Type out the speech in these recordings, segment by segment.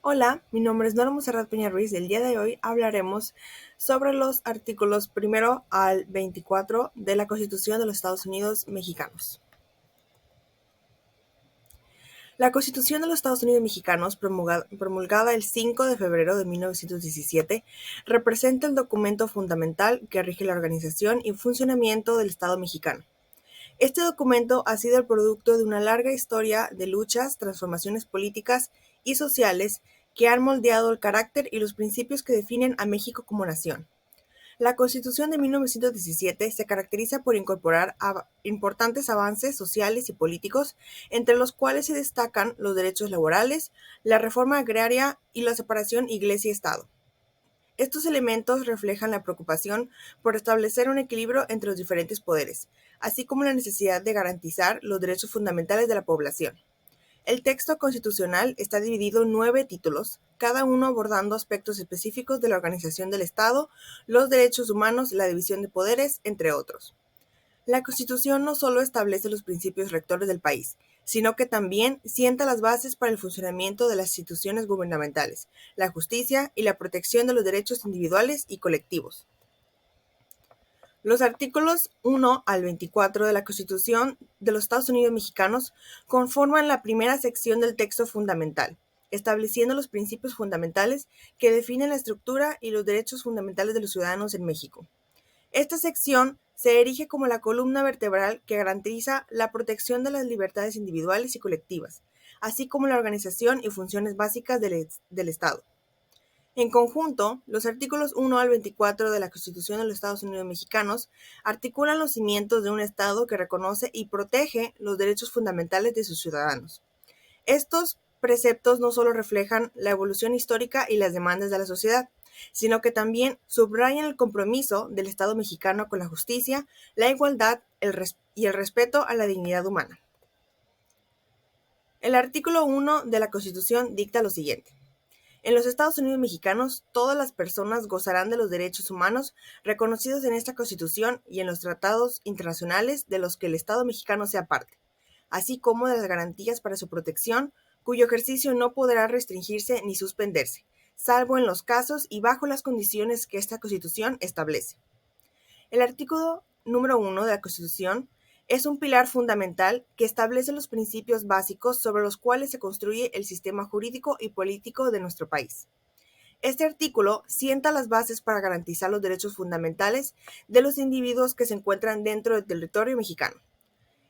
Hola, mi nombre es Nora Monserrat Peña Ruiz y el día de hoy hablaremos sobre los artículos 1 al 24 de la Constitución de los Estados Unidos mexicanos. La Constitución de los Estados Unidos mexicanos, promulgada el 5 de febrero de 1917, representa el documento fundamental que rige la organización y funcionamiento del Estado mexicano. Este documento ha sido el producto de una larga historia de luchas, transformaciones políticas y sociales que han moldeado el carácter y los principios que definen a México como nación. La Constitución de 1917 se caracteriza por incorporar importantes avances sociales y políticos, entre los cuales se destacan los derechos laborales, la reforma agraria y la separación Iglesia-Estado. Estos elementos reflejan la preocupación por establecer un equilibrio entre los diferentes poderes, así como la necesidad de garantizar los derechos fundamentales de la población. El texto constitucional está dividido en 9 títulos, cada uno abordando aspectos específicos de la organización del Estado, los derechos humanos, la división de poderes, entre otros. La Constitución no solo establece los principios rectores del país, sino que también sienta las bases para el funcionamiento de las instituciones gubernamentales, la justicia y la protección de los derechos individuales y colectivos. Los artículos 1 al 24 de la Constitución de los Estados Unidos mexicanos conforman la primera sección del texto fundamental, estableciendo los principios fundamentales que definen la estructura y los derechos fundamentales de los ciudadanos en México. Esta sección se erige como la columna vertebral que garantiza la protección de las libertades individuales y colectivas, así como la organización y funciones básicas del Estado. En conjunto, los artículos 1 al 24 de la Constitución de los Estados Unidos mexicanos articulan los cimientos de un Estado que reconoce y protege los derechos fundamentales de sus ciudadanos. Estos preceptos no solo reflejan la evolución histórica y las demandas de la sociedad, sino que también subrayan el compromiso del Estado mexicano con la justicia, la igualdad y el respeto a la dignidad humana. El artículo 1 de la Constitución dicta lo siguiente. En los Estados Unidos mexicanos, todas las personas gozarán de los derechos humanos reconocidos en esta Constitución y en los tratados internacionales de los que el Estado mexicano sea parte, así como de las garantías para su protección, cuyo ejercicio no podrá restringirse ni suspenderse, salvo en los casos y bajo las condiciones que esta Constitución establece. El artículo número 1 de la Constitución es un pilar fundamental que establece los principios básicos sobre los cuales se construye el sistema jurídico y político de nuestro país. Este artículo sienta las bases para garantizar los derechos fundamentales de los individuos que se encuentran dentro del territorio mexicano.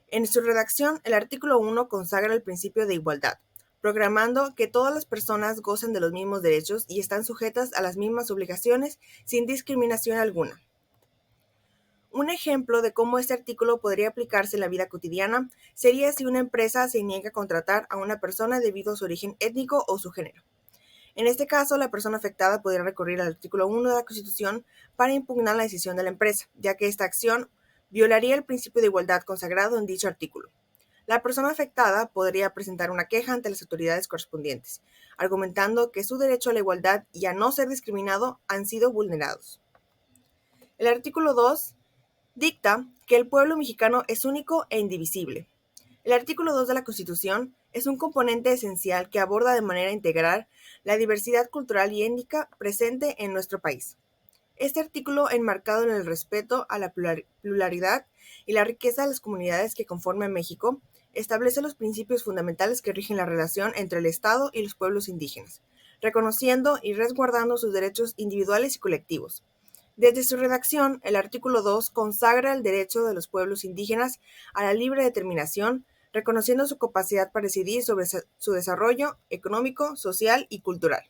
En su redacción, el artículo 1 consagra el principio de igualdad, programando que todas las personas gozan de los mismos derechos y están sujetas a las mismas obligaciones sin discriminación alguna. Un ejemplo de cómo este artículo podría aplicarse en la vida cotidiana sería si una empresa se niega a contratar a una persona debido a su origen étnico o su género. En este caso, la persona afectada podría recurrir al artículo 1 de la Constitución para impugnar la decisión de la empresa, ya que esta acción violaría el principio de igualdad consagrado en dicho artículo. La persona afectada podría presentar una queja ante las autoridades correspondientes, argumentando que su derecho a la igualdad y a no ser discriminado han sido vulnerados. El artículo 2 dicta que el pueblo mexicano es único e indivisible. El artículo 2 de la Constitución es un componente esencial que aborda de manera integral la diversidad cultural y étnica presente en nuestro país. Este artículo, enmarcado en el respeto a la pluralidad y la riqueza de las comunidades que conforman México, establece los principios fundamentales que rigen la relación entre el Estado y los pueblos indígenas, reconociendo y resguardando sus derechos individuales y colectivos. Desde su redacción, el artículo 2 consagra el derecho de los pueblos indígenas a la libre determinación, reconociendo su capacidad para decidir sobre su desarrollo económico, social y cultural.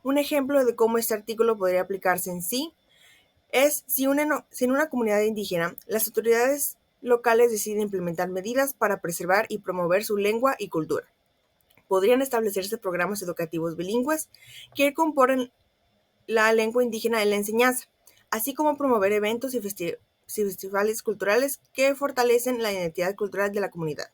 Un ejemplo de cómo este artículo podría aplicarse en sí es si en una comunidad indígena las autoridades locales deciden implementar medidas para preservar y promover su lengua y cultura. Podrían establecerse programas educativos bilingües que componen la lengua indígena en la enseñanza, así como promover eventos y festivales culturales que fortalecen la identidad cultural de la comunidad.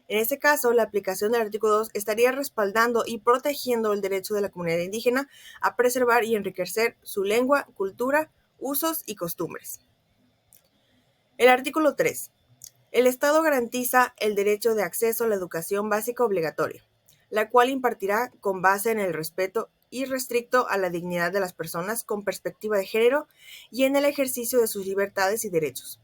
En este caso, la aplicación del artículo 2 estaría respaldando y protegiendo el derecho de la comunidad indígena a preservar y enriquecer su lengua, cultura, usos y costumbres. El artículo 3. El Estado garantiza el derecho de acceso a la educación básica obligatoria. la cual impartirá con base en el respeto irrestricto a la dignidad de las personas con perspectiva de género y en el ejercicio de sus libertades y derechos.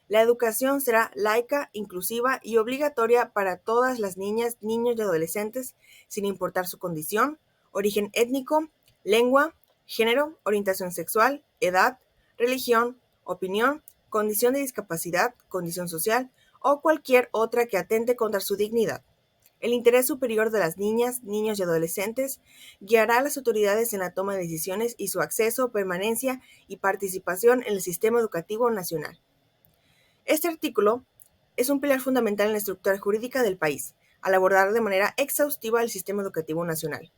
La educación será laica, inclusiva y obligatoria para todas las niñas, niños y adolescentes, sin importar su condición, origen étnico, lengua, género, orientación sexual, edad, religión, opinión, condición de discapacidad, condición social o cualquier otra que atente contra su dignidad. El interés superior de las niñas, niños y adolescentes guiará a las autoridades en la toma de decisiones y su acceso, permanencia y participación en el sistema educativo nacional. Este artículo es un pilar fundamental en la estructura jurídica del país, al abordar de manera exhaustiva el sistema educativo nacional.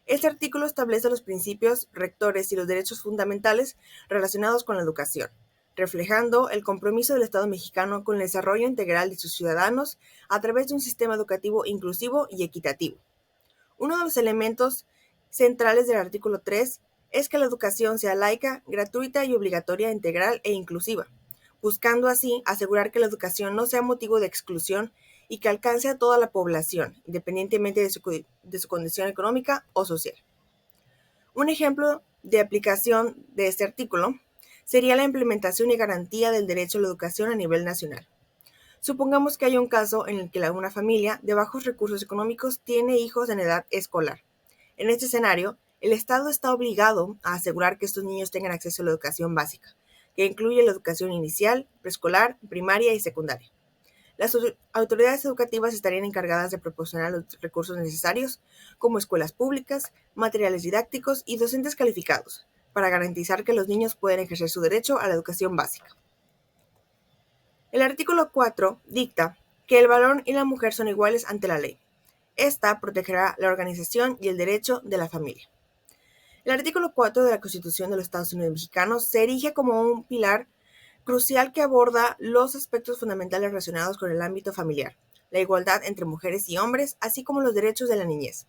Este artículo establece los principios rectores y los derechos fundamentales relacionados con la educación, reflejando el compromiso del Estado mexicano con el desarrollo integral de sus ciudadanos a través de un sistema educativo inclusivo y equitativo. Uno de los elementos centrales del artículo 3 es que la educación sea laica, gratuita y obligatoria, integral e inclusiva, buscando así asegurar que la educación no sea motivo de exclusión y que alcance a toda la población, independientemente de su condición económica o social. Un ejemplo de aplicación de este artículo sería la implementación y garantía del derecho a la educación a nivel nacional. Supongamos que hay un caso en el que una familia de bajos recursos económicos tiene hijos en edad escolar. En este escenario, el Estado está obligado a asegurar que estos niños tengan acceso a la educación básica, que incluye la educación inicial, preescolar, primaria y secundaria. Las autoridades educativas estarían encargadas de proporcionar los recursos necesarios, como escuelas públicas, materiales didácticos y docentes calificados, para garantizar que los niños puedan ejercer su derecho a la educación básica. El artículo 4 dicta que el varón y la mujer son iguales ante la ley. Esta protegerá la organización y el derecho de la familia. El artículo 4 de la Constitución de los Estados Unidos Mexicanos se erige como un pilar crucial que aborda los aspectos fundamentales relacionados con el ámbito familiar, la igualdad entre mujeres y hombres, así como los derechos de la niñez.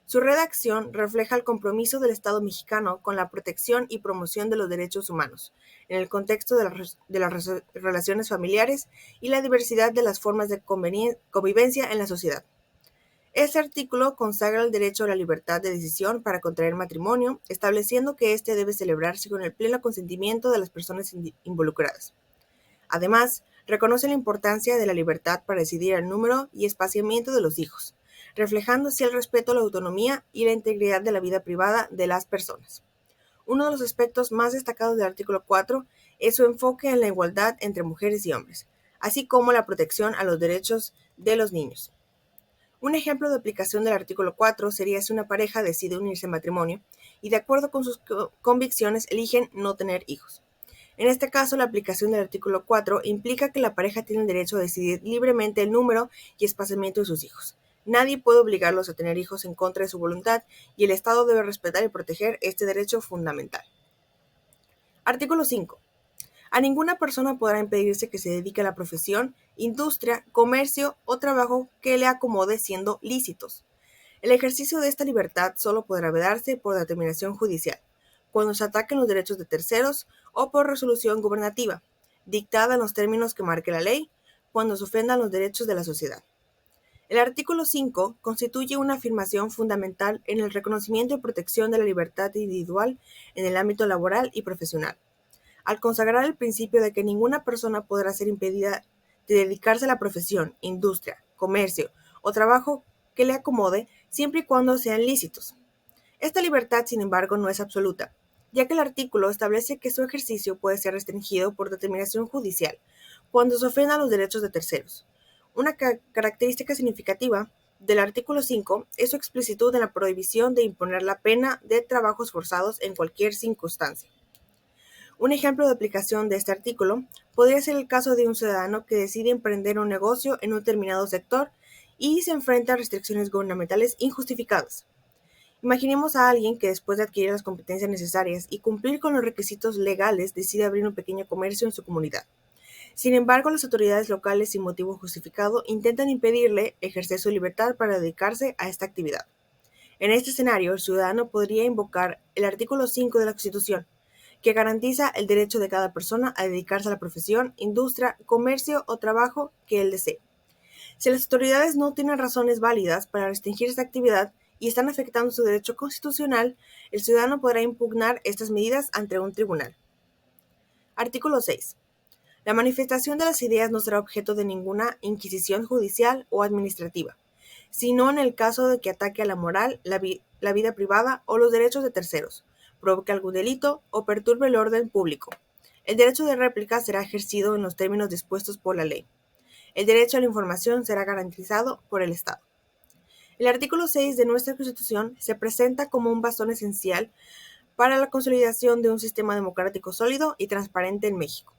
Su redacción refleja el compromiso del Estado mexicano con la protección y promoción de los derechos humanos, en el contexto de las relaciones familiares y la diversidad de las formas de convivencia en la sociedad. Este artículo consagra el derecho a la libertad de decisión para contraer matrimonio, estableciendo que éste debe celebrarse con el pleno consentimiento de las personas involucradas. Además, reconoce la importancia de la libertad para decidir el número y espaciamiento de los hijos, reflejando así el respeto a la autonomía y la integridad de la vida privada de las personas. Uno de los aspectos más destacados del artículo 4 es su enfoque en la igualdad entre mujeres y hombres, así como la protección a los derechos de los niños. Un ejemplo de aplicación del artículo 4 sería si una pareja decide unirse en matrimonio y de acuerdo con sus convicciones eligen no tener hijos. En este caso, la aplicación del artículo 4 implica que la pareja tiene el derecho a decidir libremente el número y espaciamiento de sus hijos. Nadie puede obligarlos a tener hijos en contra de su voluntad y el Estado debe respetar y proteger este derecho fundamental. Artículo 5. A ninguna persona podrá impedirse que se dedique a la profesión, industria, comercio o trabajo que le acomode siendo lícitos. El ejercicio de esta libertad solo podrá vedarse por determinación judicial, cuando se ataquen los derechos de terceros o por resolución gubernativa, dictada en los términos que marque la ley, cuando se ofendan los derechos de la sociedad. El artículo 5 constituye una afirmación fundamental en el reconocimiento y protección de la libertad individual en el ámbito laboral y profesional, al consagrar el principio de que ninguna persona podrá ser impedida de dedicarse a la profesión, industria, comercio o trabajo que le acomode siempre y cuando sean lícitos. Esta libertad, sin embargo, no es absoluta, ya que el artículo establece que su ejercicio puede ser restringido por determinación judicial cuando se ofendan los derechos de terceros. Una característica significativa del artículo 5 es su explicitud en la prohibición de imponer la pena de trabajos forzados en cualquier circunstancia. Un ejemplo de aplicación de este artículo podría ser el caso de un ciudadano que decide emprender un negocio en un determinado sector y se enfrenta a restricciones gubernamentales injustificadas. Imaginemos a alguien que después de adquirir las competencias necesarias y cumplir con los requisitos legales decide abrir un pequeño comercio en su comunidad. Sin embargo, las autoridades locales sin motivo justificado intentan impedirle ejercer su libertad para dedicarse a esta actividad. En este escenario, el ciudadano podría invocar el artículo 5 de la Constitución, que garantiza el derecho de cada persona a dedicarse a la profesión, industria, comercio o trabajo que él desee, Si las autoridades no tienen razones válidas para restringir esta actividad y están afectando su derecho constitucional, el ciudadano podrá impugnar estas medidas ante un tribunal. Artículo 6. La manifestación de las ideas no será objeto de ninguna inquisición judicial o administrativa, sino en el caso de que ataque a la moral, la vida privada o los derechos de terceros, provoque algún delito o perturbe el orden público. El derecho de réplica será ejercido en los términos dispuestos por la ley. El derecho a la información será garantizado por el Estado. El artículo 6 de nuestra Constitución se presenta como un bastón esencial para la consolidación de un sistema democrático sólido y transparente en México.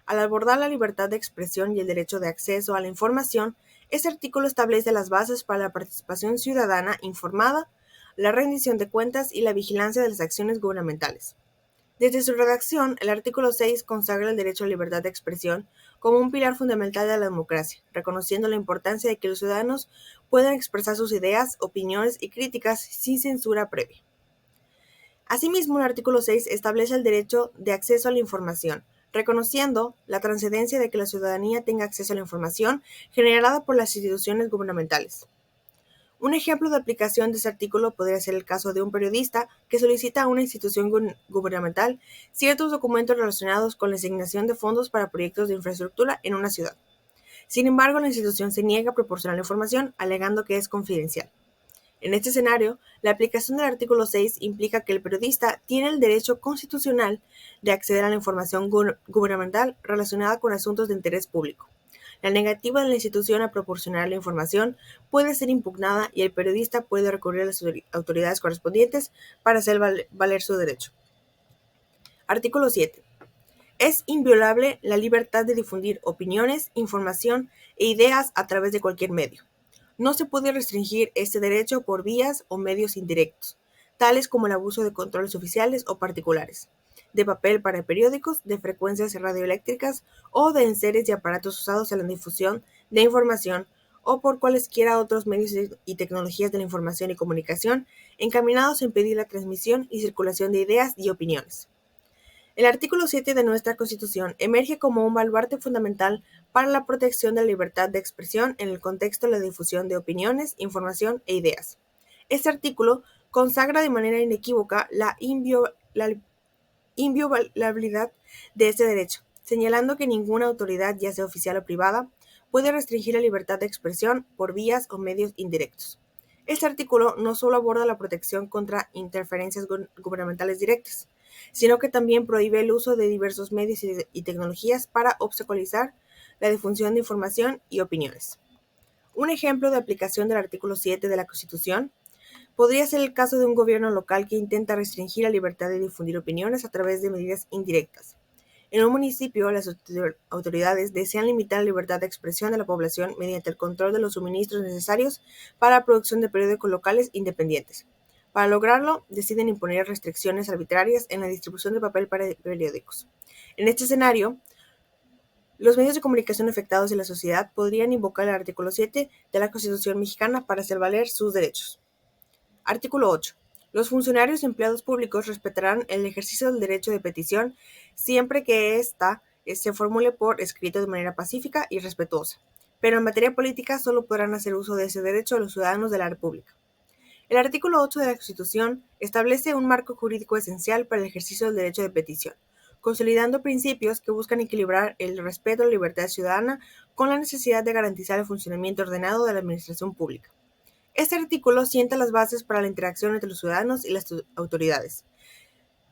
Al abordar la libertad de expresión y el derecho de acceso a la información, este artículo establece las bases para la participación ciudadana informada, la rendición de cuentas y la vigilancia de las acciones gubernamentales. Desde su redacción, el artículo 6 consagra el derecho a la libertad de expresión como un pilar fundamental de la democracia, reconociendo la importancia de que los ciudadanos puedan expresar sus ideas, opiniones y críticas sin censura previa. Asimismo, el artículo 6 establece el derecho de acceso a la información, reconociendo la trascendencia de que la ciudadanía tenga acceso a la información generada por las instituciones gubernamentales. Un ejemplo de aplicación de este artículo podría ser el caso de un periodista que solicita a una institución gubernamental ciertos documentos relacionados con la asignación de fondos para proyectos de infraestructura en una ciudad. Sin embargo, la institución se niega a proporcionar la información, alegando que es confidencial. En este escenario, la aplicación del artículo 6 implica que el periodista tiene el derecho constitucional de acceder a la información gubernamental relacionada con asuntos de interés público. La negativa de la institución a proporcionar la información puede ser impugnada y el periodista puede recurrir a las autoridades correspondientes para hacer valer su derecho. Artículo 7. Es inviolable la libertad de difundir opiniones, información e ideas a través de cualquier medio. No se puede restringir este derecho por vías o medios indirectos, tales como el abuso de controles oficiales o particulares, de papel para periódicos, de frecuencias radioeléctricas o de enseres y aparatos usados en la difusión de información o por cualesquiera otros medios y tecnologías de la información y comunicación encaminados a impedir la transmisión y circulación de ideas y opiniones. El artículo 7 de nuestra Constitución emerge como un baluarte fundamental para la protección de la libertad de expresión en el contexto de la difusión de opiniones, información e ideas. Este artículo consagra de manera inequívoca la inviolabilidad de este derecho, señalando que ninguna autoridad, ya sea oficial o privada, puede restringir la libertad de expresión por vías o medios indirectos. Este artículo no solo aborda la protección contra interferencias gubernamentales directas, sino que también prohíbe el uso de diversos medios y tecnologías para obstaculizar la difusión de información y opiniones. Un ejemplo de aplicación del artículo 7 de la Constitución podría ser el caso de un gobierno local que intenta restringir la libertad de difundir opiniones a través de medidas indirectas. En un municipio, las autoridades desean limitar la libertad de expresión de la población mediante el control de los suministros necesarios para la producción de periódicos locales independientes. Para lograrlo, deciden imponer restricciones arbitrarias en la distribución de papel para periódicos. En este escenario, los medios de comunicación afectados y la sociedad podrían invocar el artículo 7 de la Constitución mexicana para hacer valer sus derechos. Artículo 8. Los funcionarios y empleados públicos respetarán el ejercicio del derecho de petición siempre que ésta se formule por escrito de manera pacífica y respetuosa, pero en materia política solo podrán hacer uso de ese derecho los ciudadanos de la República. El artículo 8 de la Constitución establece un marco jurídico esencial para el ejercicio del derecho de petición, consolidando principios que buscan equilibrar el respeto a la libertad ciudadana con la necesidad de garantizar el funcionamiento ordenado de la administración pública. Este artículo sienta las bases para la interacción entre los ciudadanos y las autoridades,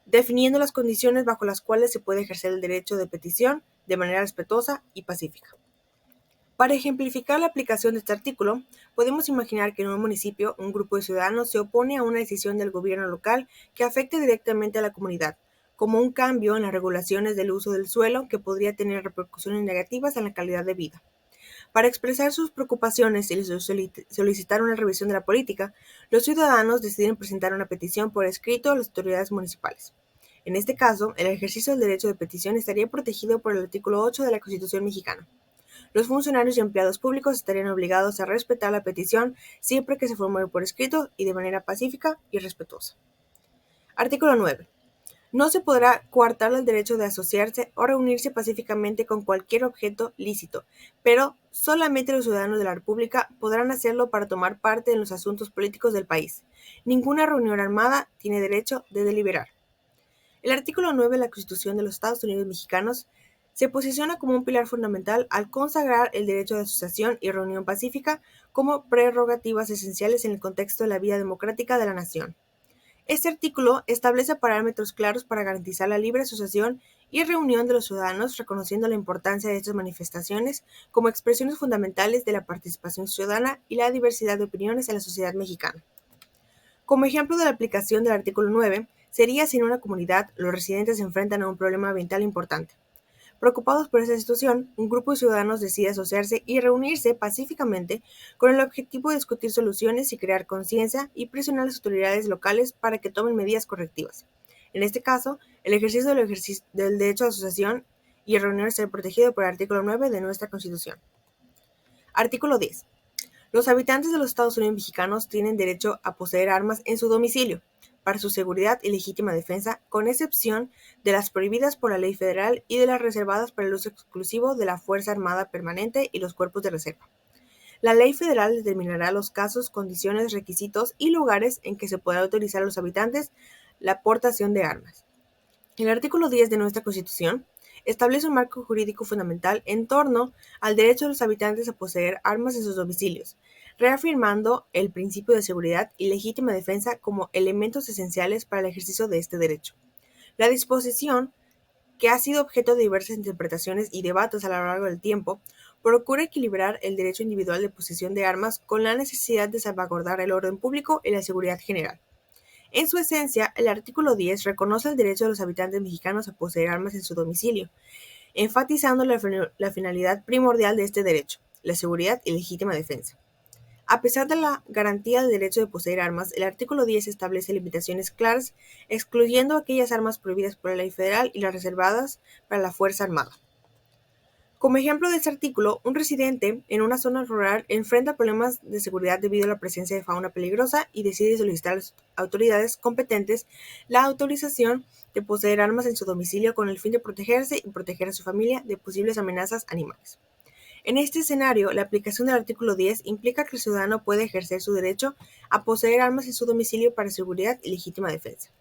definiendo las condiciones bajo las cuales se puede ejercer el derecho de petición de manera respetuosa y pacífica. Para ejemplificar la aplicación de este artículo, podemos imaginar que en un municipio un grupo de ciudadanos se opone a una decisión del gobierno local que afecte directamente a la comunidad, como un cambio en las regulaciones del uso del suelo que podría tener repercusiones negativas en la calidad de vida. Para expresar sus preocupaciones y solicitar una revisión de la política, los ciudadanos deciden presentar una petición por escrito a las autoridades municipales. En este caso, el ejercicio del derecho de petición estaría protegido por el artículo 8 de la Constitución mexicana. Los funcionarios y empleados públicos estarían obligados a respetar la petición siempre que se formule por escrito y de manera pacífica y respetuosa. Artículo 9. No se podrá coartar el derecho de asociarse o reunirse pacíficamente con cualquier objeto lícito, pero solamente los ciudadanos de la República podrán hacerlo para tomar parte en los asuntos políticos del país. Ninguna reunión armada tiene derecho de deliberar. El artículo 9 de la Constitución de los Estados Unidos Mexicanos se posiciona como un pilar fundamental al consagrar el derecho de asociación y reunión pacífica como prerrogativas esenciales en el contexto de la vida democrática de la nación. Este artículo establece parámetros claros para garantizar la libre asociación y reunión de los ciudadanos, reconociendo la importancia de estas manifestaciones como expresiones fundamentales de la participación ciudadana y la diversidad de opiniones en la sociedad mexicana. Como ejemplo de la aplicación del artículo 9, sería si en una comunidad los residentes se enfrentan a un problema ambiental importante. Preocupados por esta situación, un grupo de ciudadanos decide asociarse y reunirse pacíficamente con el objetivo de discutir soluciones y crear conciencia y presionar a las autoridades locales para que tomen medidas correctivas. En este caso, el ejercicio del derecho de asociación y reunión será protegido por el artículo 9 de nuestra Constitución. Artículo 10. Los habitantes de los Estados Unidos mexicanos tienen derecho a poseer armas en su domicilio, para su seguridad y legítima defensa, con excepción de las prohibidas por la ley federal y de las reservadas para el uso exclusivo de la Fuerza Armada Permanente y los cuerpos de reserva. La ley federal determinará los casos, condiciones, requisitos y lugares en que se podrá autorizar a los habitantes la aportación de armas. El artículo 10 de nuestra Constitución establece un marco jurídico fundamental en torno al derecho de los habitantes a poseer armas en sus domicilios, reafirmando el principio de seguridad y legítima defensa como elementos esenciales para el ejercicio de este derecho. La disposición, que ha sido objeto de diversas interpretaciones y debates a lo largo del tiempo, procura equilibrar el derecho individual de posesión de armas con la necesidad de salvaguardar el orden público y la seguridad general. En su esencia, el artículo 10 reconoce el derecho de los habitantes mexicanos a poseer armas en su domicilio, enfatizando la finalidad primordial de este derecho, la seguridad y legítima defensa. A pesar de la garantía del derecho de poseer armas, el artículo 10 establece limitaciones claras, excluyendo aquellas armas prohibidas por la ley federal y las reservadas para la Fuerza Armada. Como ejemplo de este artículo, un residente en una zona rural enfrenta problemas de seguridad debido a la presencia de fauna peligrosa y decide solicitar a las autoridades competentes la autorización de poseer armas en su domicilio con el fin de protegerse y proteger a su familia de posibles amenazas animales. En este escenario, la aplicación del artículo 10 implica que el ciudadano puede ejercer su derecho a poseer armas en su domicilio para seguridad y legítima defensa.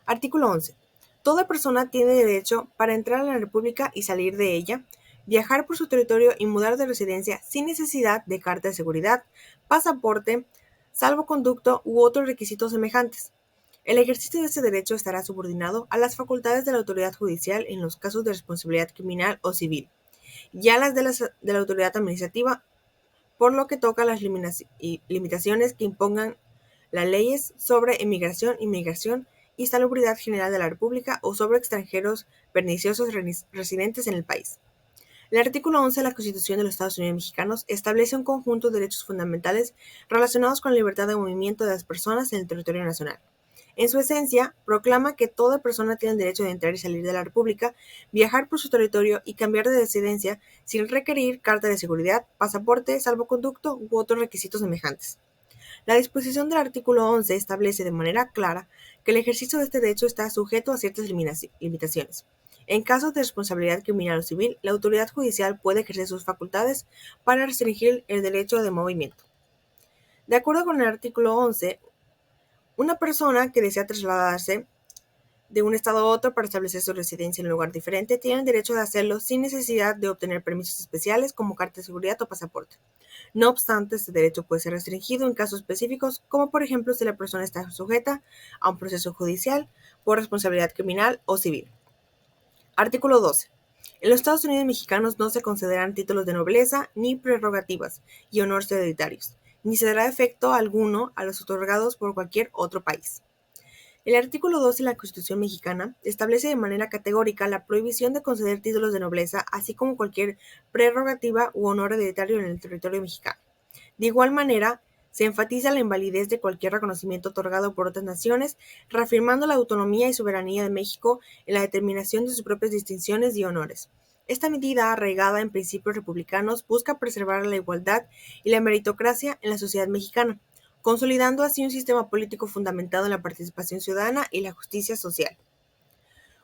Artículo 11. Toda persona tiene derecho para entrar a la República y salir de ella, viajar por su territorio y mudar de residencia sin necesidad de carta de seguridad, pasaporte, salvoconducto u otros requisitos semejantes. El ejercicio de este derecho estará subordinado a las facultades de la autoridad judicial en los casos de responsabilidad criminal o civil, y a las de la autoridad administrativa, por lo que toca las limitaciones que impongan las leyes sobre emigración, inmigración y salubridad general de la República o sobre extranjeros perniciosos residentes en el país. El artículo 11 de la Constitución de los Estados Unidos Mexicanos establece un conjunto de derechos fundamentales relacionados con la libertad de movimiento de las personas en el territorio nacional. En su esencia, proclama que toda persona tiene el derecho de entrar y salir de la República, viajar por su territorio y cambiar de residencia sin requerir carta de seguridad, pasaporte, salvoconducto u otros requisitos semejantes. La disposición del artículo 11 establece de manera clara que el ejercicio de este derecho está sujeto a ciertas limitaciones. En casos de responsabilidad criminal o civil, la autoridad judicial puede ejercer sus facultades para restringir el derecho de movimiento. De acuerdo con el artículo 11, una persona que desea trasladarse de un estado a otro para establecer su residencia en un lugar diferente tiene el derecho de hacerlo sin necesidad de obtener permisos especiales como carta de seguridad o pasaporte. No obstante, este derecho puede ser restringido en casos específicos, como por ejemplo si la persona está sujeta a un proceso judicial por responsabilidad criminal o civil. Artículo 12. En los Estados Unidos mexicanos no se concederán títulos de nobleza, ni prerrogativas y honores hereditarios, ni se dará efecto alguno a los otorgados por cualquier otro país. El artículo 12 de la Constitución mexicana establece de manera categórica la prohibición de conceder títulos de nobleza, así como cualquier prerrogativa u honor hereditario en el territorio mexicano. De igual manera, se enfatiza la invalidez de cualquier reconocimiento otorgado por otras naciones, reafirmando la autonomía y soberanía de México en la determinación de sus propias distinciones y honores. Esta medida, arraigada en principios republicanos, busca preservar la igualdad y la meritocracia en la sociedad mexicana, consolidando así un sistema político fundamentado en la participación ciudadana y la justicia social.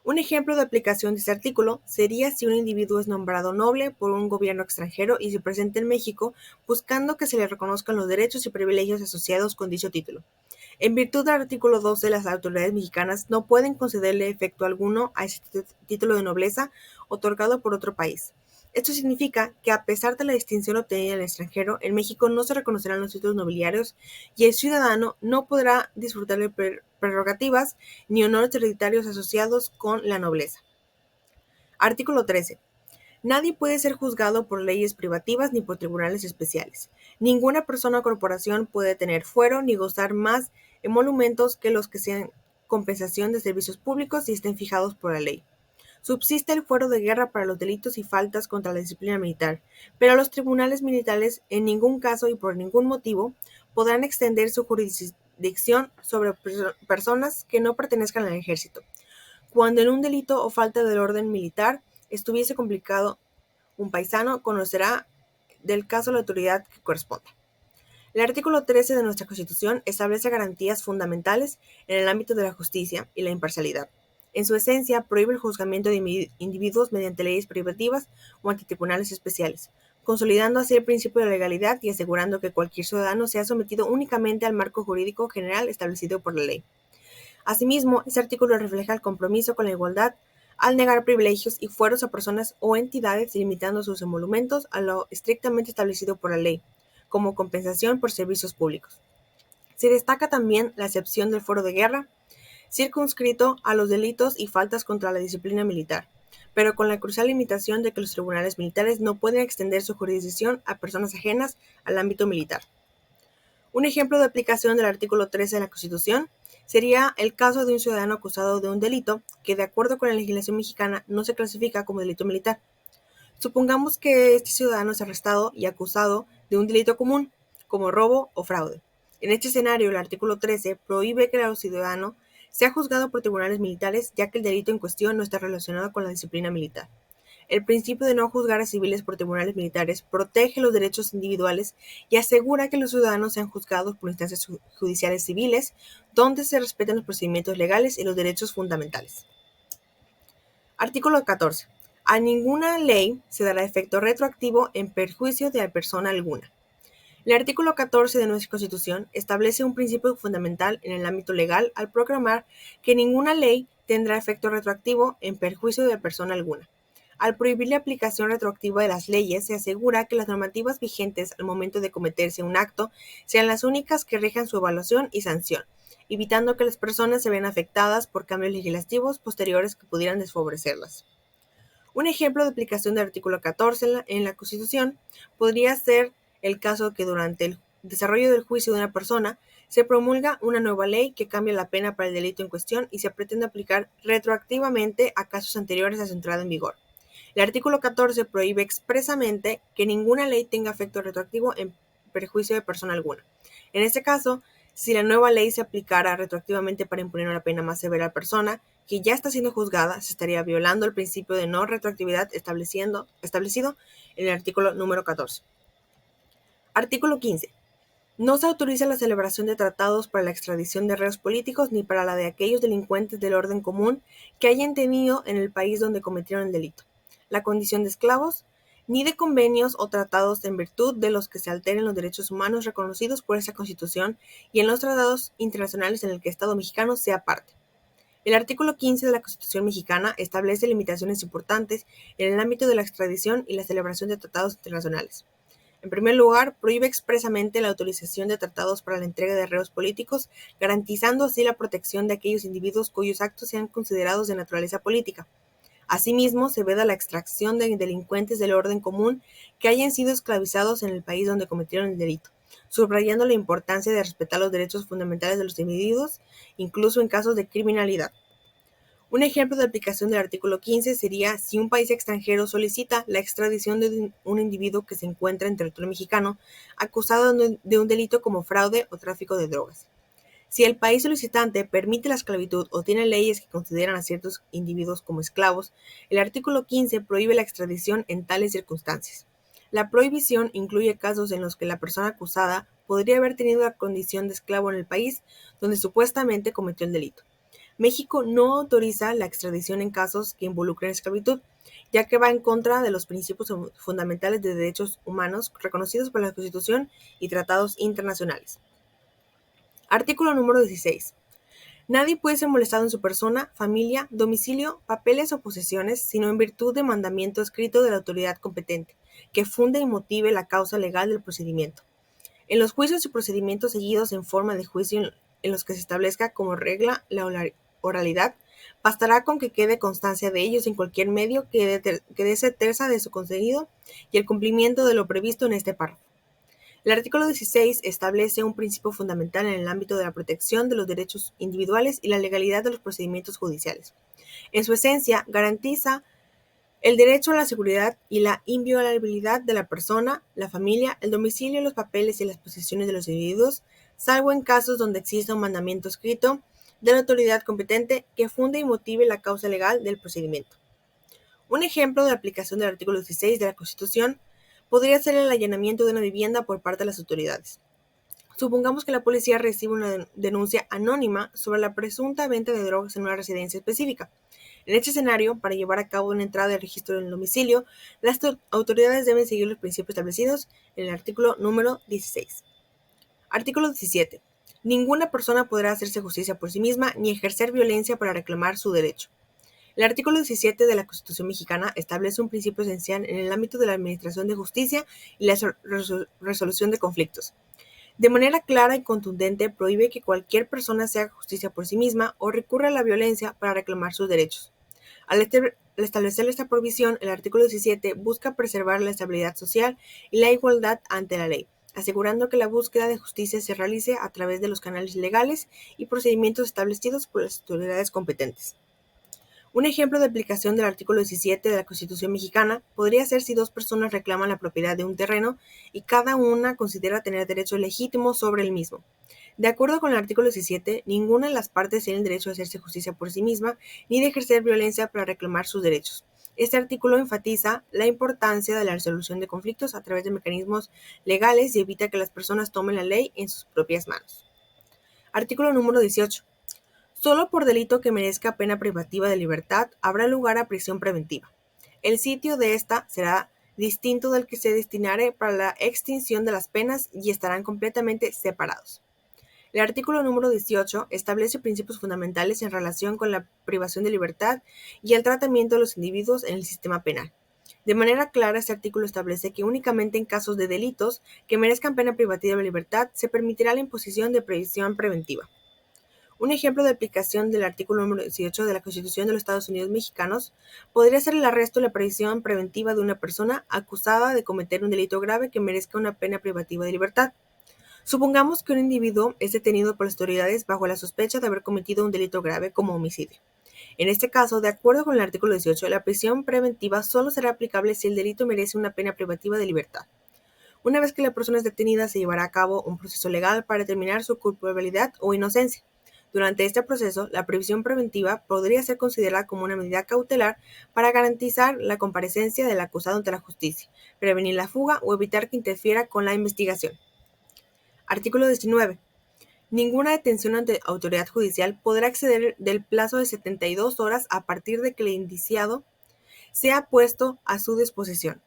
Un ejemplo de aplicación de este artículo sería si un individuo es nombrado noble por un gobierno extranjero y se presenta en México buscando que se le reconozcan los derechos y privilegios asociados con dicho título. En virtud del artículo 12, las autoridades mexicanas no pueden concederle efecto alguno a ese título de nobleza otorgado por otro país. Esto significa que a pesar de la distinción obtenida en el extranjero, en México no se reconocerán los títulos nobiliarios y el ciudadano no podrá disfrutar de prerrogativas ni honores hereditarios asociados con la nobleza. Artículo 13. Nadie puede ser juzgado por leyes privativas ni por tribunales especiales. Ninguna persona o corporación puede tener fuero ni gozar más emolumentos que los que sean compensación de servicios públicos y estén fijados por la ley. Subsiste el fuero de guerra para los delitos y faltas contra la disciplina militar, pero los tribunales militares en ningún caso y por ningún motivo podrán extender su jurisdicción sobre personas que no pertenezcan al ejército. Cuando en un delito o falta del orden militar estuviese complicado, un paisano conocerá del caso la autoridad que corresponda. El artículo 13 de nuestra Constitución establece garantías fundamentales en el ámbito de la justicia y la imparcialidad. En su esencia, prohíbe el juzgamiento de individuos mediante leyes privativas o ante tribunales especiales, consolidando así el principio de legalidad y asegurando que cualquier ciudadano sea sometido únicamente al marco jurídico general establecido por la ley. Asimismo, este artículo refleja el compromiso con la igualdad al negar privilegios y fueros a personas o entidades limitando sus emolumentos a lo estrictamente establecido por la ley, como compensación por servicios públicos. Se destaca también la excepción del fuero de guerra, circunscrito a los delitos y faltas contra la disciplina militar, pero con la crucial limitación de que los tribunales militares no pueden extender su jurisdicción a personas ajenas al ámbito militar. Un ejemplo de aplicación del artículo 13 de la Constitución sería el caso de un ciudadano acusado de un delito que, de acuerdo con la legislación mexicana, no se clasifica como delito militar. Supongamos que este ciudadano es arrestado y acusado de un delito común, como robo o fraude. En este escenario, el artículo 13 prohíbe que el ciudadano sea juzgado por tribunales militares, ya que el delito en cuestión no está relacionado con la disciplina militar. El principio de no juzgar a civiles por tribunales militares protege los derechos individuales y asegura que los ciudadanos sean juzgados por instancias judiciales civiles, donde se respetan los procedimientos legales y los derechos fundamentales. Artículo 14. A ninguna ley se dará efecto retroactivo en perjuicio de persona alguna. El artículo 14 de nuestra Constitución establece un principio fundamental en el ámbito legal al proclamar que ninguna ley tendrá efecto retroactivo en perjuicio de persona alguna. Al prohibir la aplicación retroactiva de las leyes, se asegura que las normativas vigentes al momento de cometerse un acto sean las únicas que rijan su evaluación y sanción, evitando que las personas se vean afectadas por cambios legislativos posteriores que pudieran desfavorecerlas. Un ejemplo de aplicación del artículo 14 en la Constitución podría ser el caso que durante el desarrollo del juicio de una persona se promulga una nueva ley que cambia la pena para el delito en cuestión y se pretende aplicar retroactivamente a casos anteriores a su entrada en vigor. El artículo 14 prohíbe expresamente que ninguna ley tenga efecto retroactivo en perjuicio de persona alguna. En este caso, si la nueva ley se aplicara retroactivamente para imponer una pena más severa a la persona que ya está siendo juzgada, se estaría violando el principio de no retroactividad establecido en el artículo número 14. Artículo 15. No se autoriza la celebración de tratados para la extradición de reos políticos ni para la de aquellos delincuentes del orden común que hayan tenido en el país donde cometieron el delito, la condición de esclavos, ni de convenios o tratados en virtud de los que se alteren los derechos humanos reconocidos por esta Constitución y en los tratados internacionales en el que el Estado mexicano sea parte. El artículo 15 de la Constitución mexicana establece limitaciones importantes en el ámbito de la extradición y la celebración de tratados internacionales. En primer lugar, prohíbe expresamente la autorización de tratados para la entrega de reos políticos, garantizando así la protección de aquellos individuos cuyos actos sean considerados de naturaleza política. Asimismo, se veda la extracción de delincuentes del orden común que hayan sido esclavizados en el país donde cometieron el delito, subrayando la importancia de respetar los derechos fundamentales de los individuos, incluso en casos de criminalidad. Un ejemplo de aplicación del artículo 15 sería si un país extranjero solicita la extradición de un individuo que se encuentra en territorio mexicano acusado de un delito como fraude o tráfico de drogas. Si el país solicitante permite la esclavitud o tiene leyes que consideran a ciertos individuos como esclavos, el artículo 15 prohíbe la extradición en tales circunstancias. La prohibición incluye casos en los que la persona acusada podría haber tenido la condición de esclavo en el país donde supuestamente cometió el delito. México no autoriza la extradición en casos que involucren esclavitud, ya que va en contra de los principios fundamentales de derechos humanos reconocidos por la Constitución y tratados internacionales. Artículo número 16. Nadie puede ser molestado en su persona, familia, domicilio, papeles o posesiones, sino en virtud de mandamiento escrito de la autoridad competente, que funde y motive la causa legal del procedimiento. En los juicios y procedimientos seguidos en forma de juicio en los que se establezca como regla la oralidad, bastará con que quede constancia de ellos en cualquier medio que dé certeza de su contenido y el cumplimiento de lo previsto en este párrafo. El artículo 16 establece un principio fundamental en el ámbito de la protección de los derechos individuales y la legalidad de los procedimientos judiciales. En su esencia, garantiza el derecho a la seguridad y la inviolabilidad de la persona, la familia, el domicilio, los papeles y las posesiones de los individuos, salvo en casos donde exista un mandamiento escrito de la autoridad competente que funde y motive la causa legal del procedimiento. Un ejemplo de aplicación del artículo 16 de la Constitución podría ser el allanamiento de una vivienda por parte de las autoridades. Supongamos que la policía recibe una denuncia anónima sobre la presunta venta de drogas en una residencia específica. En este escenario, para llevar a cabo una entrada de registro en el domicilio, las autoridades deben seguir los principios establecidos en el artículo número 16. Artículo 17. Ninguna persona podrá hacerse justicia por sí misma ni ejercer violencia para reclamar su derecho. El artículo 17 de la Constitución mexicana establece un principio esencial en el ámbito de la administración de justicia y la resolución de conflictos. De manera clara y contundente prohíbe que cualquier persona se haga justicia por sí misma o recurra a la violencia para reclamar sus derechos. Al establecer esta prohibición, el artículo 17 busca preservar la estabilidad social y la igualdad ante la ley, asegurando que la búsqueda de justicia se realice a través de los canales legales y procedimientos establecidos por las autoridades competentes. Un ejemplo de aplicación del artículo 17 de la Constitución mexicana podría ser si dos personas reclaman la propiedad de un terreno y cada una considera tener derecho legítimo sobre el mismo. De acuerdo con el artículo 17, ninguna de las partes tiene el derecho a hacerse justicia por sí misma ni de ejercer violencia para reclamar sus derechos. Este artículo enfatiza la importancia de la resolución de conflictos a través de mecanismos legales y evita que las personas tomen la ley en sus propias manos. Artículo número 18. Solo por delito que merezca pena privativa de libertad habrá lugar a prisión preventiva. El sitio de esta será distinto del que se destinare para la extinción de las penas y estarán completamente separados. El artículo número 18 establece principios fundamentales en relación con la privación de libertad y el tratamiento de los individuos en el sistema penal. De manera clara, este artículo establece que únicamente en casos de delitos que merezcan pena privativa de libertad se permitirá la imposición de prisión preventiva. Un ejemplo de aplicación del artículo número 18 de la Constitución de los Estados Unidos mexicanos podría ser el arresto y la prisión preventiva de una persona acusada de cometer un delito grave que merezca una pena privativa de libertad. Supongamos que un individuo es detenido por las autoridades bajo la sospecha de haber cometido un delito grave como homicidio. En este caso, de acuerdo con el artículo 18, la prisión preventiva solo será aplicable si el delito merece una pena privativa de libertad. Una vez que la persona es detenida, se llevará a cabo un proceso legal para determinar su culpabilidad o inocencia. Durante este proceso, la prisión preventiva podría ser considerada como una medida cautelar para garantizar la comparecencia del acusado ante la justicia, prevenir la fuga o evitar que interfiera con la investigación. Artículo 19. Ninguna detención ante autoridad judicial podrá exceder del plazo de 72 horas a partir de que el indiciado sea puesto a su disposición,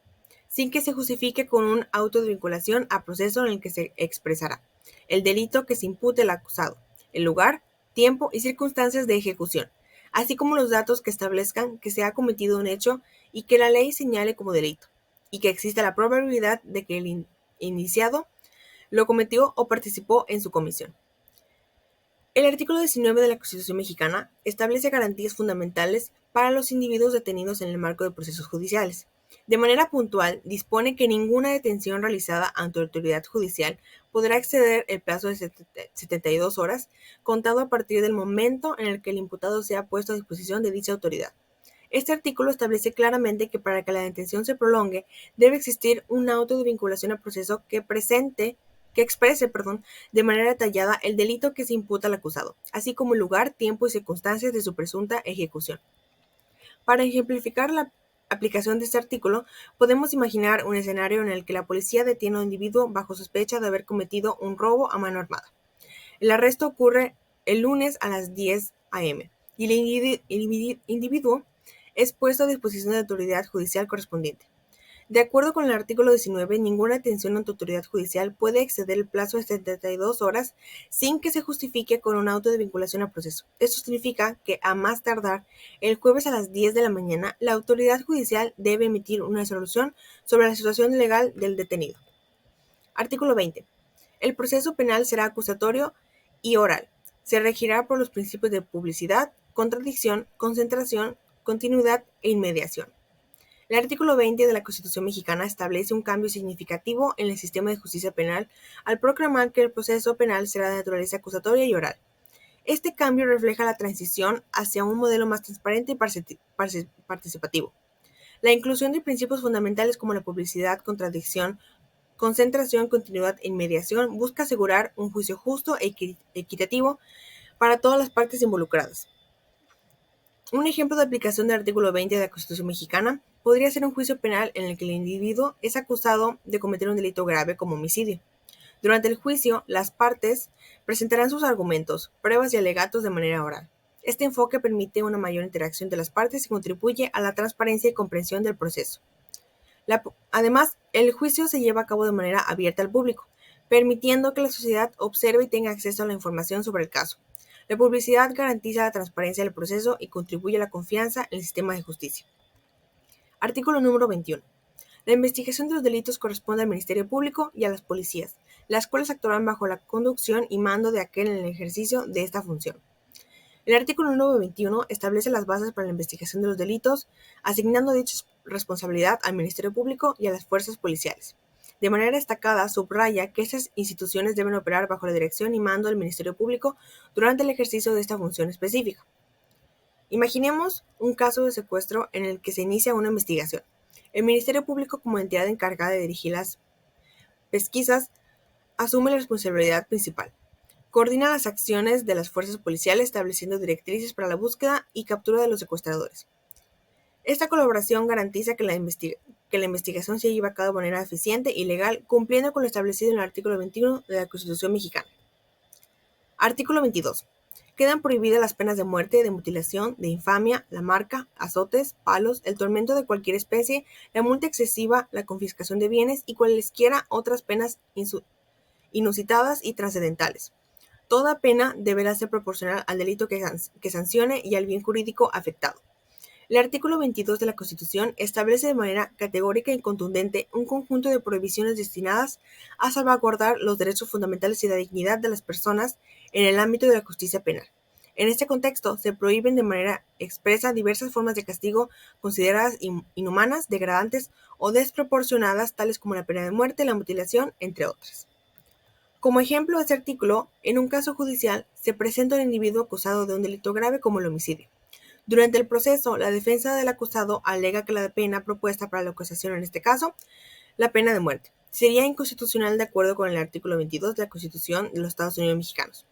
sin que se justifique con un auto de vinculación a proceso en el que se expresará el delito que se impute al acusado, el lugar, tiempo y circunstancias de ejecución, así como los datos que establezcan que se ha cometido un hecho y que la ley señale como delito, y que exista la probabilidad de que el indiciado lo cometió o participó en su comisión. El artículo 19 de la Constitución mexicana establece garantías fundamentales para los individuos detenidos en el marco de procesos judiciales. De manera puntual, dispone que ninguna detención realizada ante autoridad judicial podrá exceder el plazo de 72 horas, contado a partir del momento en el que el imputado sea puesto a disposición de dicha autoridad. Este artículo establece claramente que para que la detención se prolongue, debe existir un auto de vinculación a proceso que exprese de manera detallada el delito que se imputa al acusado, así como el lugar, tiempo y circunstancias de su presunta ejecución. Para ejemplificar la aplicación de este artículo, podemos imaginar un escenario en el que la policía detiene a un individuo bajo sospecha de haber cometido un robo a mano armada. El arresto ocurre el lunes a las 10 a.m. y el individuo es puesto a disposición de la autoridad judicial correspondiente. De acuerdo con el artículo 19, ninguna detención ante autoridad judicial puede exceder el plazo de 72 horas sin que se justifique con un auto de vinculación a proceso. Esto significa que a más tardar el jueves a las 10 de la mañana, la autoridad judicial debe emitir una resolución sobre la situación legal del detenido. Artículo 20. El proceso penal será acusatorio y oral. Se regirá por los principios de publicidad, contradicción, concentración, continuidad e inmediación. El artículo 20 de la Constitución mexicana establece un cambio significativo en el sistema de justicia penal al proclamar que el proceso penal será de naturaleza acusatoria y oral. Este cambio refleja la transición hacia un modelo más transparente y participativo. La inclusión de principios fundamentales como la publicidad, contradicción, concentración, continuidad e inmediación busca asegurar un juicio justo e equitativo para todas las partes involucradas. Un ejemplo de aplicación del artículo 20 de la Constitución mexicana podría ser un juicio penal en el que el individuo es acusado de cometer un delito grave como homicidio. Durante el juicio, las partes presentarán sus argumentos, pruebas y alegatos de manera oral. Este enfoque permite una mayor interacción de las partes y contribuye a la transparencia y comprensión del proceso. Además, el juicio se lleva a cabo de manera abierta al público, permitiendo que la sociedad observe y tenga acceso a la información sobre el caso. La publicidad garantiza la transparencia del proceso y contribuye a la confianza en el sistema de justicia. Artículo número 21. La investigación de los delitos corresponde al Ministerio Público y a las policías, las cuales actuarán bajo la conducción y mando de aquel en el ejercicio de esta función. El artículo número 21 establece las bases para la investigación de los delitos, asignando dicha responsabilidad al Ministerio Público y a las fuerzas policiales. De manera destacada, subraya que estas instituciones deben operar bajo la dirección y mando del Ministerio Público durante el ejercicio de esta función específica. Imaginemos un caso de secuestro en el que se inicia una investigación. El Ministerio Público, como entidad encargada de dirigir las pesquisas, asume la responsabilidad principal. Coordina las acciones de las fuerzas policiales estableciendo directrices para la búsqueda y captura de los secuestradores. Esta colaboración garantiza que la investigación se lleve a cabo de manera eficiente y legal, cumpliendo con lo establecido en el artículo 21 de la Constitución mexicana. Artículo 22. Quedan prohibidas las penas de muerte, de mutilación, de infamia, la marca, azotes, palos, el tormento de cualquier especie, la multa excesiva, la confiscación de bienes y cualesquiera otras penas inusitadas y trascendentales. Toda pena deberá ser proporcional al delito que sancione y al bien jurídico afectado. El artículo 22 de la Constitución establece de manera categórica y contundente un conjunto de prohibiciones destinadas a salvaguardar los derechos fundamentales y la dignidad de las personas en el ámbito de la justicia penal. En este contexto, se prohíben de manera expresa diversas formas de castigo consideradas inhumanas, degradantes o desproporcionadas, tales como la pena de muerte, la mutilación, entre otras. Como ejemplo de este artículo, en un caso judicial se presenta un individuo acusado de un delito grave como el homicidio. Durante el proceso, la defensa del acusado alega que la pena propuesta para la acusación en este caso, la pena de muerte, sería inconstitucional de acuerdo con el artículo 22 de la Constitución de los Estados Unidos mexicanos.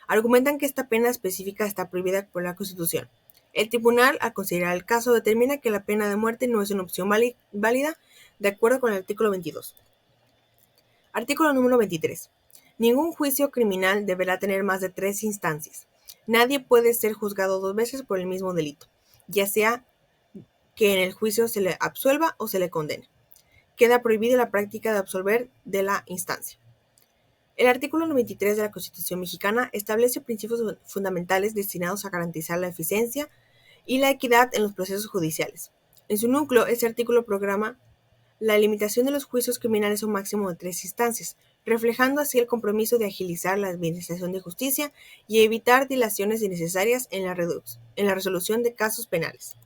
Argumentan que esta pena específica está prohibida por la Constitución. El tribunal, al considerar el caso, determina que la pena de muerte no es una opción válida de acuerdo con el artículo 22. Artículo número 23. Ningún juicio criminal deberá tener más de 3 instancias. Nadie puede ser juzgado 2 veces por el mismo delito, ya sea que en el juicio se le absuelva o se le condene. Queda prohibida la práctica de absolver de la instancia. El artículo 93 de la Constitución mexicana establece principios fundamentales destinados a garantizar la eficiencia y la equidad en los procesos judiciales. En su núcleo, este artículo programa la limitación de los juicios criminales a un máximo de 3 instancias, reflejando así el compromiso de agilizar la administración de justicia y evitar dilaciones innecesarias en la resolución de casos penales.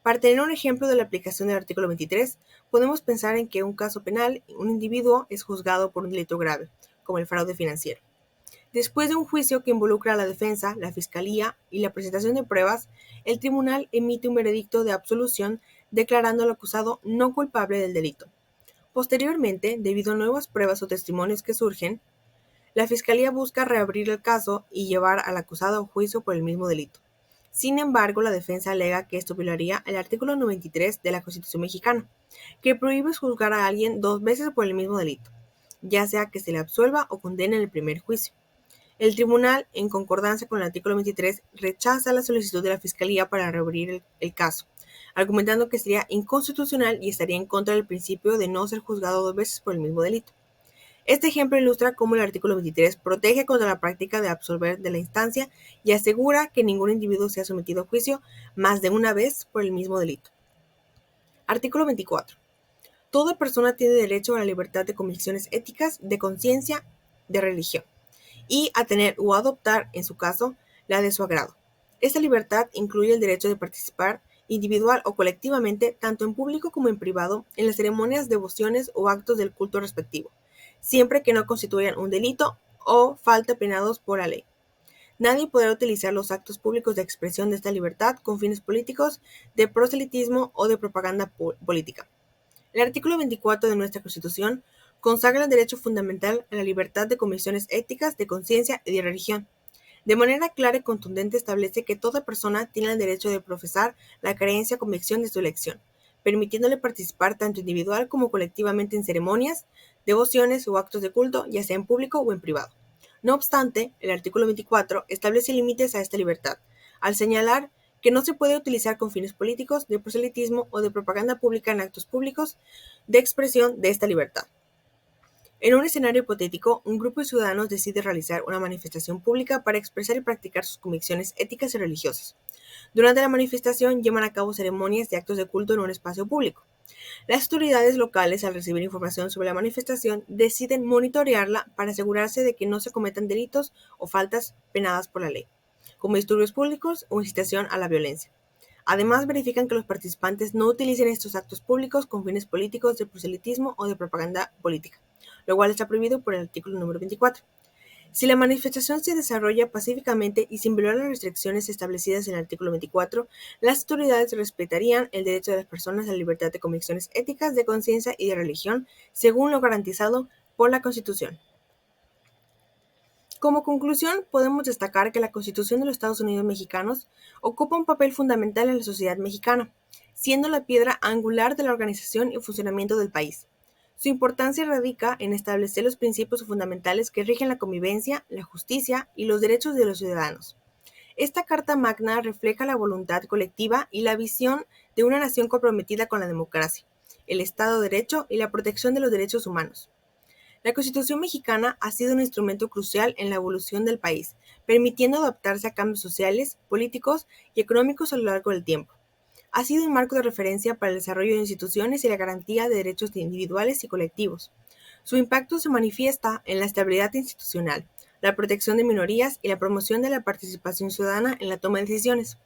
Para tener un ejemplo de la aplicación del artículo 23, podemos pensar en que en un caso penal, un individuo es juzgado por un delito grave, como el fraude financiero. Después de un juicio que involucra a la defensa, la fiscalía y la presentación de pruebas, el tribunal emite un veredicto de absolución declarando al acusado no culpable del delito. Posteriormente, debido a nuevas pruebas o testimonios que surgen, la fiscalía busca reabrir el caso y llevar al acusado a juicio por el mismo delito. Sin embargo, la defensa alega que esto violaría el artículo 93 de la Constitución mexicana, que prohíbe juzgar a alguien 2 veces por el mismo delito, ya sea que se le absuelva o condene en el primer juicio. El tribunal, en concordancia con el artículo 23, rechaza la solicitud de la Fiscalía para reabrir el caso, argumentando que sería inconstitucional y estaría en contra del principio de no ser juzgado 2 veces por el mismo delito. Este ejemplo ilustra cómo el artículo 23 protege contra la práctica de absolver de la instancia y asegura que ningún individuo sea sometido a juicio más de una vez por el mismo delito. Artículo 24. Toda persona tiene derecho a la libertad de convicciones éticas, de conciencia, de religión, y a tener o adoptar, en su caso, la de su agrado. Esta libertad incluye el derecho de participar individual o colectivamente, tanto en público como en privado, en las ceremonias, devociones o actos del culto respectivo, siempre que no constituyan un delito o falta penados por la ley. Nadie podrá utilizar los actos públicos de expresión de esta libertad con fines políticos, de proselitismo o de propaganda política. El artículo 24 de nuestra Constitución consagra el derecho fundamental a la libertad de convicciones éticas, de conciencia y de religión. De manera clara y contundente establece que toda persona tiene el derecho de profesar la creencia o convicción de su elección, permitiéndole participar tanto individual como colectivamente en ceremonias, devociones o actos de culto, ya sea en público o en privado. No obstante, el artículo 24 establece límites a esta libertad, al señalar que no se puede utilizar con fines políticos, de proselitismo o de propaganda pública en actos públicos de expresión de esta libertad. En un escenario hipotético, un grupo de ciudadanos decide realizar una manifestación pública para expresar y practicar sus convicciones éticas y religiosas. Durante la manifestación llevan a cabo ceremonias y actos de culto en un espacio público. Las autoridades locales, al recibir información sobre la manifestación, deciden monitorearla para asegurarse de que no se cometan delitos o faltas penadas por la ley, como disturbios públicos o incitación a la violencia. Además, verifican que los participantes no utilicen estos actos públicos con fines políticos, de proselitismo o de propaganda política, lo cual está prohibido por el artículo número 24. Si la manifestación se desarrolla pacíficamente y sin violar las restricciones establecidas en el artículo 24, las autoridades respetarían el derecho de las personas a la libertad de convicciones éticas, de conciencia y de religión, según lo garantizado por la Constitución. Como conclusión, podemos destacar que la Constitución de los Estados Unidos mexicanos ocupa un papel fundamental en la sociedad mexicana, siendo la piedra angular de la organización y funcionamiento del país. Su importancia radica en establecer los principios fundamentales que rigen la convivencia, la justicia y los derechos de los ciudadanos. Esta Carta Magna refleja la voluntad colectiva y la visión de una nación comprometida con la democracia, el Estado de Derecho y la protección de los derechos humanos. La Constitución mexicana ha sido un instrumento crucial en la evolución del país, permitiendo adaptarse a cambios sociales, políticos y económicos a lo largo del tiempo. Ha sido un marco de referencia para el desarrollo de instituciones y la garantía de derechos individuales y colectivos. Su impacto se manifiesta en la estabilidad institucional, la protección de minorías y la promoción de la participación ciudadana en la toma de decisiones.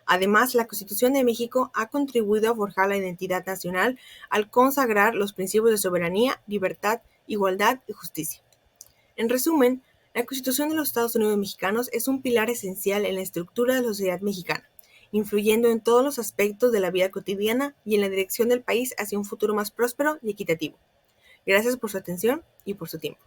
Además, la Constitución de México ha contribuido a forjar la identidad nacional al consagrar los principios de soberanía, libertad, igualdad y justicia. En resumen, la Constitución de los Estados Unidos mexicanos es un pilar esencial en la estructura de la sociedad mexicana, influyendo en todos los aspectos de la vida cotidiana y en la dirección del país hacia un futuro más próspero y equitativo. Gracias por su atención y por su tiempo.